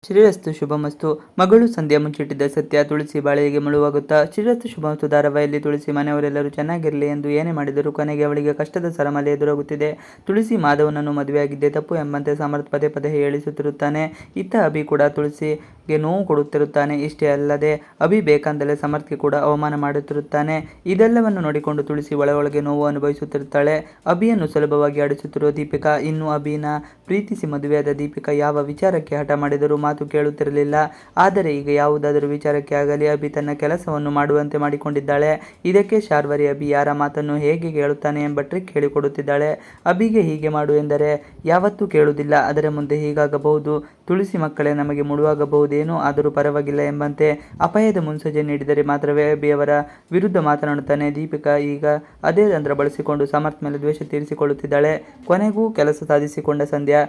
ಶ್ರೀರಸ್ತು ಶುಭಮಸ್ತು. ಮಗಳು ಸಂಧ್ಯಾ ಮುಚ್ಚಿಟ್ಟಿದ್ದ ಸತ್ಯ ತುಳಸಿ ಬಾಳೆಗೆ ಮುಳುವಾಗುತ್ತಾ. ಶ್ರೀರಸ್ತು ಶುಭಮಸ್ತು ಧಾರಾವಾಹಿಯಲ್ಲಿ ತುಳಸಿ ಮನೆಯವರೆಲ್ಲರೂ ಚೆನ್ನಾಗಿರಲಿ ಎಂದು ಏನೇ ಮಾಡಿದರೂ ಕೊನೆಗೆ ಅವಳಿಗೆ ಕಷ್ಟದ ಸರಮಾಲೆ ಎದುರಾಗುತ್ತಿದೆ. ತುಳಸಿ ಮಾಧವನನ್ನು ಮದುವೆಯಾಗಿದ್ದೇ ತಪ್ಪು ಎಂಬಂತೆ ಸಮರ್ಥ್ ಪದೇ ಪದೇ ಹೇಳಿಸುತ್ತಿರುತ್ತಾನೆ. ಇತ್ತ ಅಭಿ ಕೂಡ ತುಳಸಿಗೆ ನೋವು ಕೊಡುತ್ತಿರುತ್ತಾನೆ. ಇಷ್ಟೇ ಅಲ್ಲದೆ ಅಭಿ ಬೇಕಂದಲೇ ಸಮರ್ಥ್ಗೆ ಕೂಡ ಅವಮಾನ ಮಾಡುತ್ತಿರುತ್ತಾನೆ. ಇದೆಲ್ಲವನ್ನು ನೋಡಿಕೊಂಡು ತುಳಸಿ ಒಳಗೆ ನೋವು ಅನುಭವಿಸುತ್ತಿರುತ್ತಾಳೆ. ಅಭಿಯನ್ನು ಸುಲಭವಾಗಿ ಆಡಿಸುತ್ತಿರುವ ದೀಪಿಕಾ. ಇನ್ನು ಅಭಿನ ಪ್ರೀತಿಸಿ ಮದುವೆಯಾದ ದೀಪಿಕಾ ಯಾವ ವಿಚಾರಕ್ಕೆ ಹಠ ಮಾಡಿದರೂ ಮಾತು ಕೇಳುತ್ತಿರಲಿಲ್ಲ. ಆದರೆ ಈಗ ಯಾವುದಾದರೂ ವಿಚಾರಕ್ಕೆ ಆಗಲಿ ಅಭಿ ತನ್ನ ಕೆಲಸವನ್ನು ಮಾಡುವಂತೆ ಮಾಡಿಕೊಂಡಿದ್ದಾಳೆ. ಇದಕ್ಕೆ ಶಾರ್ವರಿ ಅಭಿ ಯಾರ ಮಾತನ್ನು ಹೇಗೆ ಕೇಳುತ್ತಾನೆ ಎಂಬ ಟ್ರಿಕ್ ಹೇಳಿಕೊಡುತ್ತಿದ್ದಾಳೆ. ಅಭಿಗೆ ಹೀಗೆ ಮಾಡು ಎಂದರೆ ಯಾವತ್ತೂ ಕೇಳುವುದಿಲ್ಲ. ಅದರ ಮುಂದೆ ಹೀಗಾಗಬಹುದು. ತುಳಸಿ ಮಕ್ಕಳೇ ನಮಗೆ ಮುಳುವಾಗಬಹುದೇನೋ ಆದರೂ ಪರವಾಗಿಲ್ಲ ಎಂಬಂತೆ ಅಪಾಯದ ಮುನ್ಸೂಚನೆ ನೀಡಿದರೆ ಮಾತ್ರವೇ ಅಭಿ ಅವರ ವಿರುದ್ಧ ಮಾತನಾಡುತ್ತಾನೆ. ದೀಪಿಕಾ ಈಗ ಅದೇ ತಂತ್ರ ಬಳಸಿಕೊಂಡು ಸಮರ್ಥ್ ಮೇಲೆ ದ್ವೇಷ ತೀರಿಸಿಕೊಳ್ಳುತ್ತಿದ್ದಾಳೆ. ಕೊನೆಗೂ ಕೆಲಸ ಸಾಧಿಸಿಕೊಂಡ ಸಂಧ್ಯಾ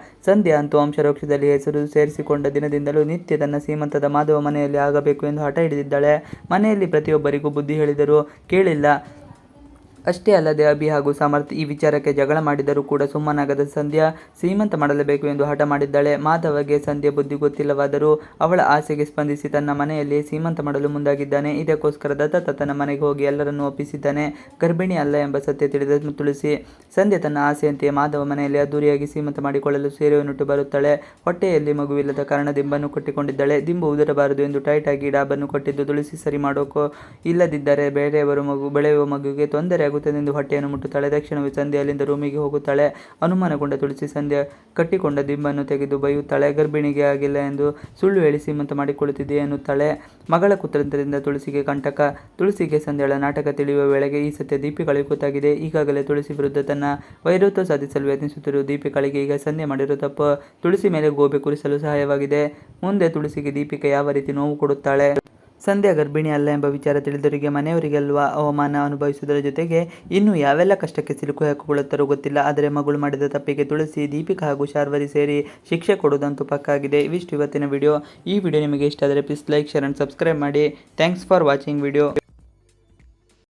ಅಂತೂ ವಂಶವೃಕ್ಷದಲ್ಲಿ ಹೆಸರು ಸೇರಿಸಿಕೊಂಡ ದಿನದಿಂದಲೂ ನಿತ್ಯ ತನ್ನ ಶ್ರೀಮಂತದ ಮಾಧವ ಮನೆಯಲ್ಲಿ ಆಗಬೇಕು ಎಂದು ಹಠ ಹಿಡಿದಿದ್ದಾಳೆ. ಮನೆಯಲ್ಲಿ ಪ್ರತಿಯೊಬ್ಬರಿಗೂ ಬುದ್ಧಿ ಹೇಳಿದರೂ ಕೇಳಿಲ್ಲ. ಅಷ್ಟೇ ಅಲ್ಲದೆ ಅಭಿ ಹಾಗೂ ಸಮರ್ಥ್ ಈ ವಿಚಾರಕ್ಕೆ ಜಗಳ ಮಾಡಿದರೂ ಕೂಡ ಸುಮ್ಮನಾಗದ ಸಂಧ್ಯಾ ಶ್ರೀಮಂತ ಮಾಡಲೇಬೇಕು ಎಂದು ಹಠ ಮಾಡಿದ್ದಾಳೆ. ಮಾಧವಗೆ ಸಂಧ್ಯಾ ಬುದ್ಧಿ ಗೊತ್ತಿಲ್ಲವಾದರೂ ಅವಳ ಆಸೆಗೆ ಸ್ಪಂದಿಸಿ ತನ್ನ ಮನೆಯಲ್ಲಿ ಶ್ರೀಮಂತ ಮಾಡಲು ಮುಂದಾಗಿದ್ದಾನೆ. ಇದಕ್ಕೋಸ್ಕರ ದತ್ತ ತನ್ನ ಮನೆಗೆ ಹೋಗಿ ಎಲ್ಲರನ್ನೂ ಒಪ್ಪಿಸಿದ್ದಾನೆ. ಗರ್ಭಿಣಿ ಅಲ್ಲ ಎಂಬ ಸತ್ಯ ತಿಳಿದ ತುಳಸಿ ಸಂಧ್ಯಾ ತನ್ನ ಆಸೆಯಂತೆಯೇ ಮಾಧವ ಮನೆಯಲ್ಲಿ ಅದ್ದೂರಿಯಾಗಿ ಶ್ರೀಮಂತ ಮಾಡಿಕೊಳ್ಳಲು ಸೀರೆಯನ್ನುಟ್ಟು ಬರುತ್ತಾಳೆ. ಹೊಟ್ಟೆಯಲ್ಲಿ ಮಗುವಿಲ್ಲದ ಕಾರಣ ದಿಂಬನ್ನು ಕಟ್ಟಿಕೊಂಡಿದ್ದಾಳೆ. ದಿಂಬು ಉದುರಬಾರದು ಎಂದು ಟೈಟ್ ಆಗಿ ಡಾಬನ್ನು ಕೊಟ್ಟಿದ್ದು ತುಳಸಿ ಸರಿ ಮಾಡೋಕೋ ಇಲ್ಲದಿದ್ದರೆ ಬೆಳೆಯುವ ಮಗುವಿಗೆ ತೊಂದರೆ ಎಂದು ಹೊಟ್ಟೆಯನ್ನು ಮುಟ್ಟುತ್ತಾಳೆ. ತಕ್ಷಣವೇ ಸಂಧ್ಯಾ ಅಲ್ಲಿಂದ ರೂಮಿಗೆ ಹೋಗುತ್ತಾಳೆ. ಅನುಮಾನಗೊಂಡ ತುಳಸಿ ಸಂಧ್ಯಾ ಕಟ್ಟಿಕೊಂಡ ದಿಂಬನ್ನು ತೆಗೆದು ಬೈಯುತ್ತಾಳೆ. ಗರ್ಭಿಣಿಗೆ ಆಗಿಲ್ಲ ಎಂದು ಸುಳ್ಳು ಹೇಳಿ ಶ್ರೀಮಂತ ಮಾಡಿಕೊಳ್ಳುತ್ತಿದೆ ಎನ್ನುತ್ತಾಳೆ. ಮಗಳ ಕುತಂತ್ರದಿಂದ ತುಳಸಿಗೆ ಕಂಟಕ. ತುಳಸಿಗೆ ಸಂಧ್ಯಾಳ ನಾಟಕ ತಿಳಿಯುವ ವೇಳೆಗೆ ಈ ಸತ್ಯ ದೀಪಿಕಾಳಿಗೆ ಗೊತ್ತಾಗಿದೆ. ಈಗಾಗಲೇ ತುಳಸಿ ವಿರುದ್ಧ ತನ್ನ ವೈರತ್ವ ಸಾಧಿಸಲು ಯತ್ನಿಸುತ್ತಿರುವ ದೀಪಿಕಾಳಿಗೆ ಈಗ ಸಂಧ್ಯಾ ಮಾಡಿರೋ ತಪ್ಪು ತುಳಸಿ ಮೇಲೆ ಗೋಬೆ ಕೂರಿಸಲು ಸಹಾಯವಾಗಿದೆ. ಮುಂದೆ ತುಳಸಿಗೆ ದೀಪಿಕಾ ಯಾವ ರೀತಿ ನೋವು ಕೊಡುತ್ತಾಳೆ. ಸಂಧ್ಯಾ ಗರ್ಭಿಣಿ ಅಲ್ಲ ಎಂಬ ವಿಚಾರ ತಿಳಿದವರಿಗೆ ಮನೆಯವರಿಗೆಲ್ಲವ ಅವಮಾನ ಅನುಭವಿಸುವುದರ ಜೊತೆಗೆ ಇನ್ನೂ ಯಾವೆಲ್ಲ ಕಷ್ಟಕ್ಕೆ ಸಿಲುಕು ಹಾಕಿಕೊಳ್ಳುತ್ತಾರೋ ಗೊತ್ತಿಲ್ಲ. ಆದರೆ ಮಗಳು ಮಾಡಿದ ತಪ್ಪಿಗೆ ತುಳಸಿ, ದೀಪಿಕಾ ಹಾಗೂ ಶಾರ್ವರಿ ಸೇರಿ ಶಿಕ್ಷೆ ಕೊಡುವುದಂತೂ ಪಕ್ಕಾ ಆಗಿದೆ. ಇವಿಷ್ಟು ಇವತ್ತಿನ ವಿಡಿಯೋ. ಈ ವಿಡಿಯೋ ನಿಮಗೆ ಇಷ್ಟ ಆದರೆ please like, share and subscribe ಮಾಡಿ. Thanks for watching video.